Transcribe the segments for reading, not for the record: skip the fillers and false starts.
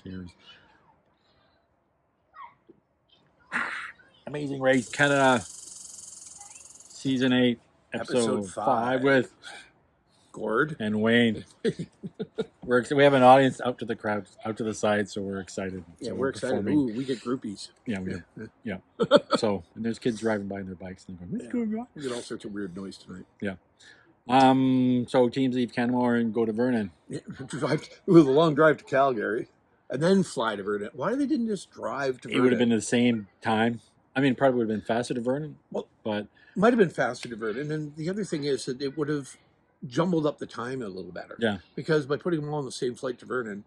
Cheers. Amazing Race Canada, Season 8, Episode 5 with Gord and Wayne. We have an audience out to the crowd, out to the side, so we're excited. Yeah, so we're excited. Ooh, we get groupies. Yeah, we have. Yeah. So, and there's kids driving by on their bikes and going, "What's going on?" We get all sorts of weird noise tonight. Yeah. So teams leave Canmore and go to Vernon. Yeah, drive. It was a long drive to Calgary, and then fly to Vernon. Why they didn't just drive to Vernon? It would have been the same time. I mean, probably would have been faster to Vernon. Well, but might have been faster to Vernon. And the other thing is that it would have jumbled up the time a little better. Yeah. Because by putting them all on the same flight to Vernon,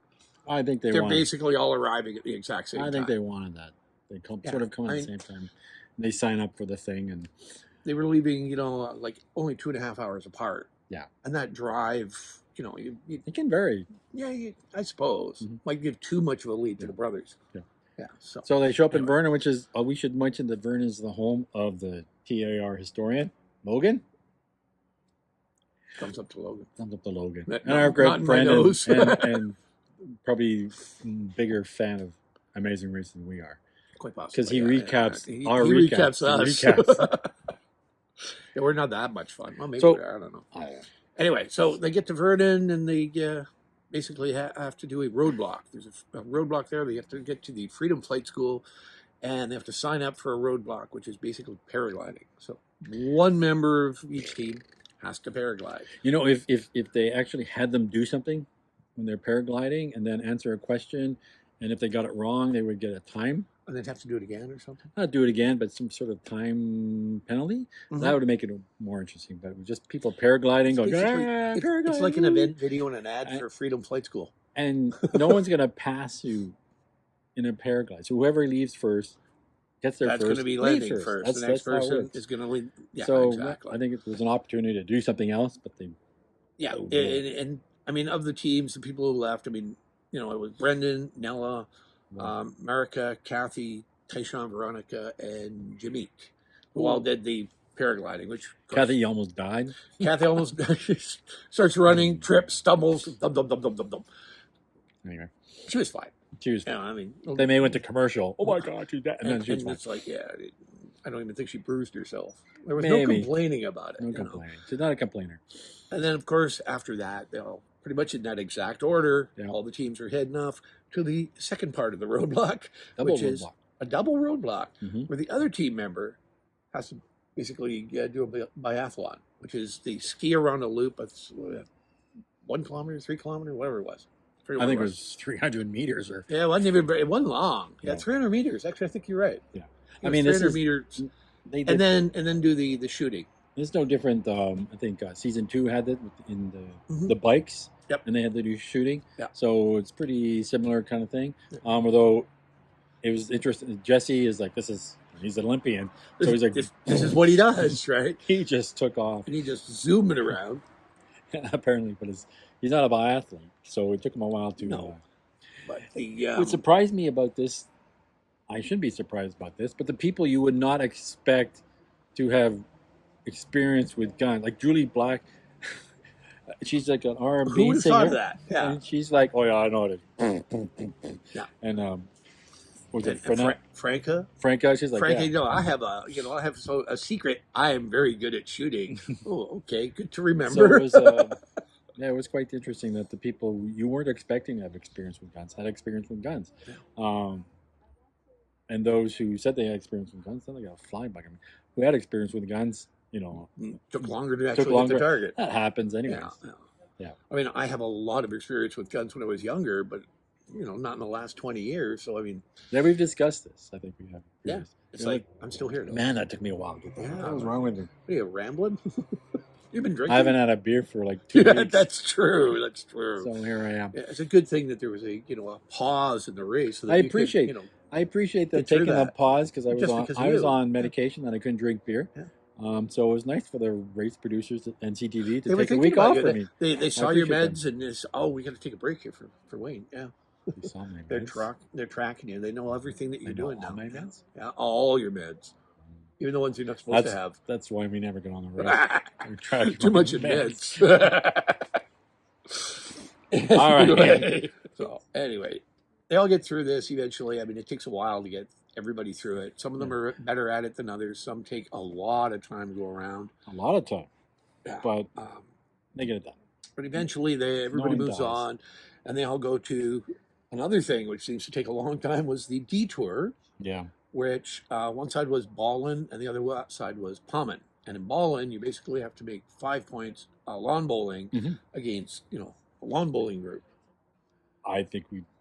I think they're basically all arriving at the exact same time. I think they wanted that. They sort of come at the same time. They sign up for the thing, and they were leaving, like only 2.5 hours apart. Yeah. And that drive, it can vary. Yeah, I suppose. Might give too much of a lead to the brothers. Yeah. Yeah. So they show up in Vernon, which is, we should mention that Vernon is the home of the TAR historian, Logan. Thumbs up to Logan. Thumbs up to Logan. And our great friend and probably bigger fan of Amazing Race than we are. Quite possibly. Because he recaps he recaps us. He recaps. Yeah, we're not that much fun. Well, maybe so, we are. I don't know. Anyway, so they get to Vernon and they basically have to do a roadblock. There's a roadblock there. They have to get to the Freedom Flight School and they have to sign up for a roadblock, which is basically paragliding. So one member of each team has to paraglide. If they actually had them do something when they're paragliding and then answer a question, and if they got it wrong, they would get a time. And they'd have to do it again or something? Not do it again, but some sort of time penalty. That would make it more interesting. But with just people paragliding, paragliding. It's like an event video and an ad for Freedom Flight School. And no one's going to pass you in a paraglide. So whoever leaves first gets there first. That's going to be landing first. The next person is going to lead. Yeah, so exactly. I think it was an opportunity to do something else, but they... Yeah, and I mean, of the teams, the people who left, I mean, it was Brendan, Nella, Marika, Kathy, Tyshawn, Veronica, and Jameek, who all did the paragliding, which... Kathy almost died. Kathy almost starts running, trips, stumbles, dum. Anyway. She was fine. She was fine. I mean... They may went to commercial. Oh my God, she's dead. And then she was fine. It's like, I don't even think she bruised herself. There was no complaining about it. No complaining. She's not a complainer. And then, of course, after that, pretty much in that exact order, all the teams are heading off to the second part of the roadblock, which is a double roadblock, where the other team member has to basically do a biathlon, which is the ski around a loop of 1 kilometer, 3 kilometer, whatever it was. I think it was 300 meters. Yeah, it wasn't long. Yeah, 300 meters. Actually, I think you're right. Yeah. I mean, 300 meters. And then do the shooting. It's no different. I think season 2 had it in the bikes. Yep. And they had to do shooting. Yeah. So it's pretty similar kind of thing. Although it was interesting. Jesse is like, he's an Olympian. So he's like, this is what he does, right? He just took off. And he just zoomed it around. Apparently, but he's not a biathlete. So it took him a while to... No. But what surprised me about this, I shouldn't be surprised about this, but the people you would not expect to have experience with guns, like Julie Black, she's like an R&B singer. Who would have thought of that? Yeah. And she's like, oh yeah, I know it. Yeah. And was it Franca? Franca, she's like, Franca, yeah. I have a secret. I am very good at shooting. Oh, okay, good to remember. So it was, it was quite interesting that the people you weren't expecting to have experience with guns had experience with guns. Yeah. And those who said they had experience with guns, then they got a flying by. I mean, who had experience with guns, took longer to actually hit the target. That happens anyway. Yeah. I mean, I have a lot of experience with guns when I was younger, but not in the last 20 years. So I mean, we've discussed this. I think we have. Yeah, it's like I'm still here. Man, that took me a while. What was wrong with you? Are you rambling? You've been drinking. I haven't had a beer for like 2 weeks. That's true. That's true. So here I am. Yeah, it's a good thing that there was a pause in the race. So that I appreciate them taking a pause because I was on medication and I couldn't drink beer. Yeah. So it was nice for the race producers and CTV to take a week off for me. They saw your meds and we got to take a break here for Wayne. Yeah. They saw my meds. They're tracking you. They know everything that you're doing now. All my meds? Yeah, all your meds. Even the ones you're not supposed to have. That's why we never get on the road. Too much in meds. All right. So anyway, they all get through this eventually. I mean, it takes a while to get everybody through it. Some of them are better at it than others. Some take a lot of time to go around. A lot of time. Yeah. But they get it done. But eventually, everybody moves on, and they all go to another thing, which seems to take a long time, was the detour. Yeah. Which one side was ballin and the other side was pommin. And in ballin, you basically have to make 5 points lawn bowling against, a lawn bowling group.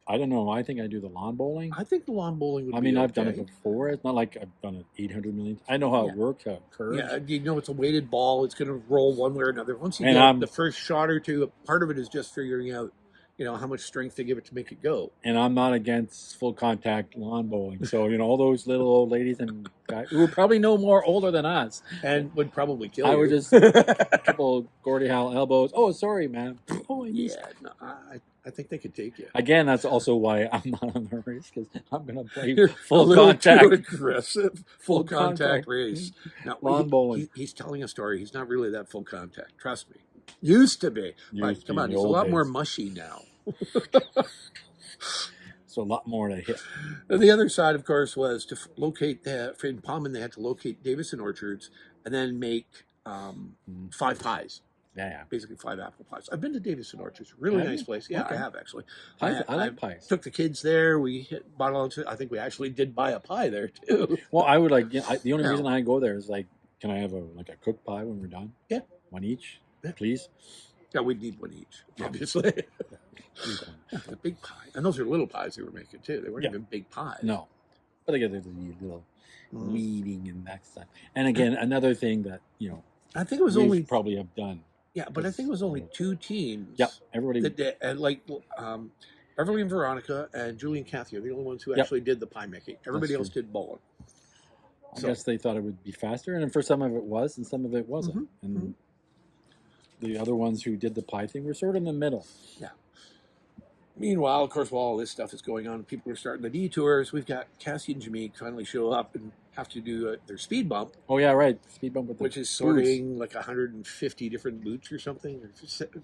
I don't know. I think I do the lawn bowling. I think the lawn bowling would be I've okay. done it before. It's not like I've done it 800 million times. I know how it works, how it curves. Yeah, it's a weighted ball. It's going to roll one way or another. Once you get the first shot or two, part of it is just figuring out, how much strength they give it to make it go. And I'm not against full contact lawn bowling. So, all those little old ladies and guys who are probably no more older than us. And would probably kill you. I would just, a couple Gordie Howe elbows. Oh, sorry, man. Oh, I think they could take you. Again, that's also why I'm not on the race, because I'm going to play You're full a contact. too aggressive full contact race. Now, lawn bowling. He's telling a story. He's not really that full contact. Trust me. Used to be. But come on, he's a lot more mushy now. So a lot more to hit. And the other side, of course, was to locate, in Pommen, they had to locate Davison orchards and then make 5 pies. Yeah. Basically 5 apple pies. I've been to Davison Orchards. Really nice place. Yeah, okay. I have actually. I like pies. Took the kids there. We bought all. I think we actually did buy a pie there too. Well, I would the only reason I go there is can I have a cooked pie when we're done? Yeah. One each, please. Yeah, we'd need one each, obviously. The big pie, and those are little pies they were making too. They weren't even big pies. No, but they get the little weeding and that stuff. And again, another thing that I think it was only probably have done. Yeah, but I think it was only 2 teams. Yeah, everybody. Beverly and Veronica and Julie and Kathy are the only ones who actually did the pie making. Everybody else did bowling. I guess they thought it would be faster, and for some of it was, and some of it wasn't. And the other ones who did the pie thing were sort of in the middle. Yeah. Meanwhile, of course, while all this stuff is going on, people are starting the detours. We've got Cassie and Jameek finally show up and have to do their speed bump. Oh, yeah, right. Speed bump with which is sorting like 150 different boots or something, or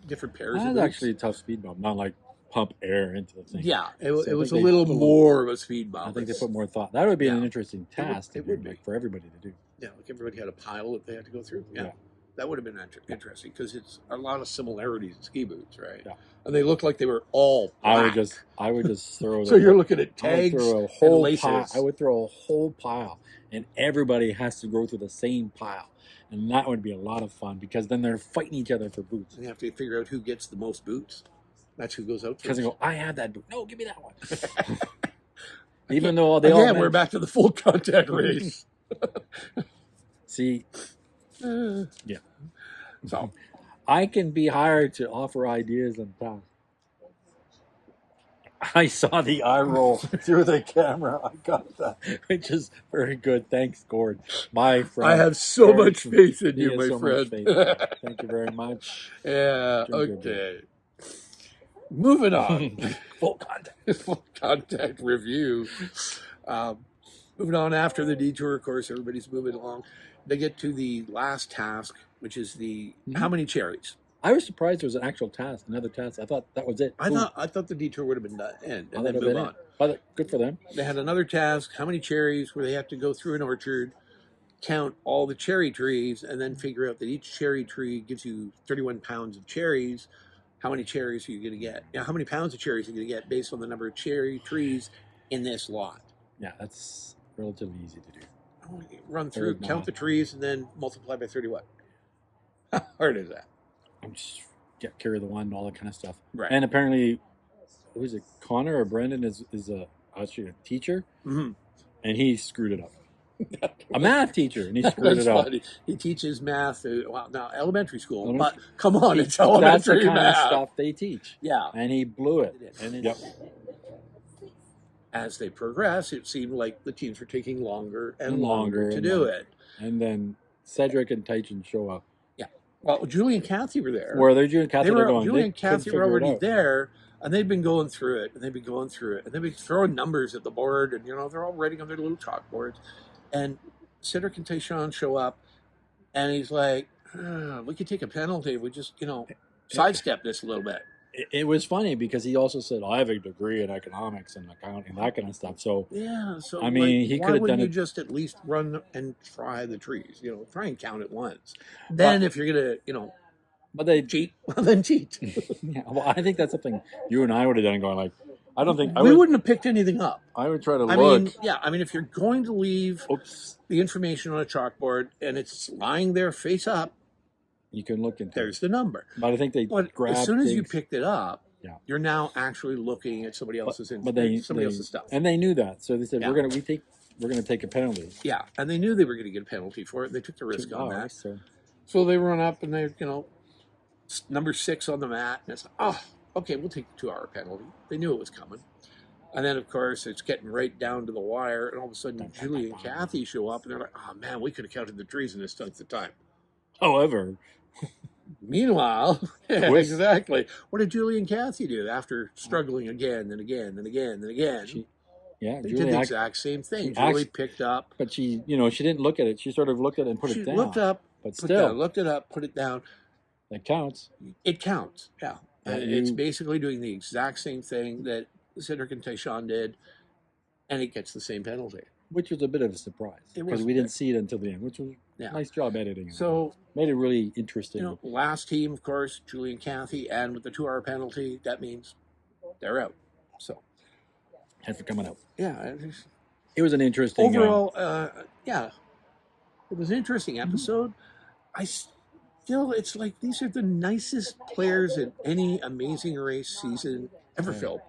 different pairs of boots. That's actually a tough speed bump, not like pump air into the thing. Yeah, it was a little more of a speed bump. I think they put more thought. That would be an interesting task it would be. For everybody to do. Yeah, like everybody had a pile that they had to go through. Yeah. That would have been interesting because it's a lot of similarities in ski boots, right? Yeah. And they looked like they were all black. I would just throw. So you're looking at tags and laces. I would throw a whole pile, and everybody has to go through the same pile, and that would be a lot of fun because then they're fighting each other for boots. And you have to figure out who gets the most boots. That's who goes out. Because they go, I had that boot. No, give me that one. Even though they all. Yeah, we're back to the full contact race. See. Yeah. So I can be hired to offer ideas and tasks. I saw the eye roll through the camera. I got that, which is very good. Thanks, Gord. My friend. I have so much faith in you, my friend. Thank you very much. Yeah, okay. Moving on. Full contact. Full contact review. Moving on after the detour, of course, everybody's moving along. They get to the last task, which is the how many cherries. I was surprised there was an actual task, another task. I thought that was it. I thought the detour would have been the end and then move on. But good for them. They had another task, how many cherries, where they have to go through an orchard, count all the cherry trees, and then figure out that each cherry tree gives you 31 pounds of cherries. How many cherries are you going to get? Now, how many pounds of cherries are you going to get based on the number of cherry trees in this lot? Yeah, that's relatively easy to do. Run through, count the trees, and then multiply by 30 what? How hard is that? I'm just carry the one, all that kind of stuff. Right. And apparently, who is it? Connor or Brendan is actually a teacher, and he screwed it up. A math teacher, and he screwed it up. Funny. He teaches math. Now elementary school, but come on, it's elementary that's the kind math. of stuff they teach. Yeah, and he blew it. And as they progress, it seemed like the teams were taking longer and longer to do it. And then Cedric and Tyson show up. Yeah. Well, Julie and Kathy were there. Were they Julie and Kathy? Julie and Kathy were already there, and they'd been going through it, and they'd been throwing numbers at the board, and they're all writing on their little chalkboards. And Cedric and Tyson show up, and he's like, we could take a penalty. We just, sidestep this a little bit. it was funny because he also said, I have a degree in economics and accounting, that kind of stuff. So, yeah, so I mean, he could have done you it. just at least run and try the trees? Try and count it once. Then if you're going to, but they cheat, well, then cheat. Yeah, well, I think that's something you and I would have done going like, I don't think... we wouldn't have picked anything up. I would try to look. I mean, if you're going to leave the information on a chalkboard and it's lying there face up, you can look into there's the number. But I think they grabbed as soon as you things. picked it up, you're now actually looking at somebody else's else's stuff. And they knew that. So they said, we're gonna take a penalty. Yeah, and they knew they were gonna get a penalty for it. They took the risk on that. So they run up and they, number 6 on the mat, and it's okay, we'll take the 2-hour penalty. They knew it was coming. And then, of course, it's getting right down to the wire, and all of a sudden, Julie and Kathy show up, and they're like, oh, man, we could have counted the trees in this length of time. However, meanwhile, exactly. What did Julie and Kathy do after struggling again and again and again and again? They did the exact same thing. Julie picked up. But she didn't look at it. She sort of looked at it and put it down. She looked up, but still. Looked it up, put it down. That counts. It counts, yeah. And it's basically doing the exact same thing that Cedric and Tyshawn did, and it gets the same penalty. Which was a bit of a surprise, because we didn't see it until the end, which was nice job editing. So made it really interesting. Last team, of course, Julie and Kathy, and with the 2-hour penalty, that means they're out. So thanks for coming out. Yeah. It was an interesting... Overall, it was an interesting episode. It's like these are the nicest players in any Amazing Race season ever filmed.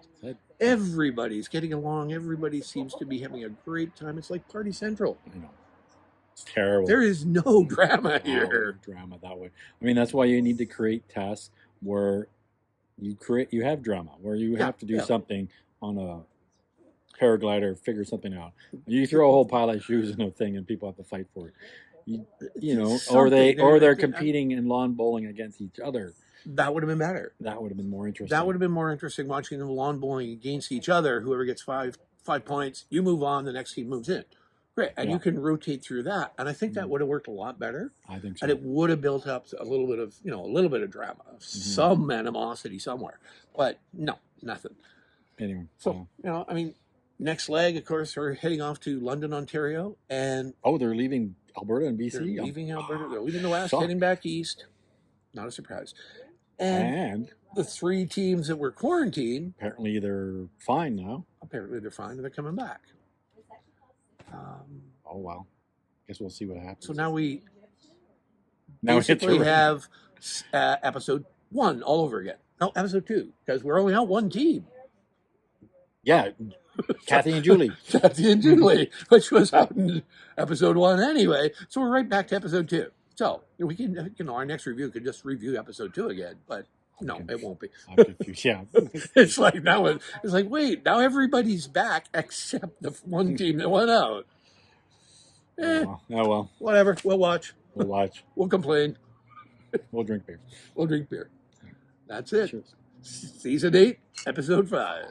Everybody's getting along. Everybody seems to be having a great time. It's like Party Central. I know. It's terrible. There is no drama here. No drama that way. I mean, that's why you need to create tasks where you have drama, where you have to do something on a paraglider, figure something out. You throw a whole pile of shoes in a thing and people have to fight for it. Or they're competing in lawn bowling against each other. That would have been better. That would have been more interesting. That would have been more interesting watching them lawn bowling against each other. Whoever gets five points, you move on, the next team moves in. Great. And you can rotate through that. And I think that would have worked a lot better. I think so. And it would have built up a little bit of drama, some animosity somewhere. But no, nothing. Anyway. So, next leg, of course, we're heading off to London, Ontario. And they're leaving Alberta and BC? They're leaving Alberta. They're leaving the West, heading back east. Not a surprise. And the 3 teams that were quarantined... Apparently they're fine now. Apparently they're fine, and they're coming back. Oh, wow. Guess we'll see what happens. So now we basically have episode 1 all over again. No, episode 2, because we're only out 1 team. Yeah, Kathy and Julie. Kathy and Julie, which was out in episode 1 anyway. So we're right back to episode 2. So we can, our next review could just review episode 2 again, but no, it won't be. I'm confused. Yeah, it's like now it's like, wait, now everybody's back except the 1 team that went out. Oh well. Whatever. We'll watch. We'll complain. We'll drink beer. That's it. Cheers. Season 8, episode 5.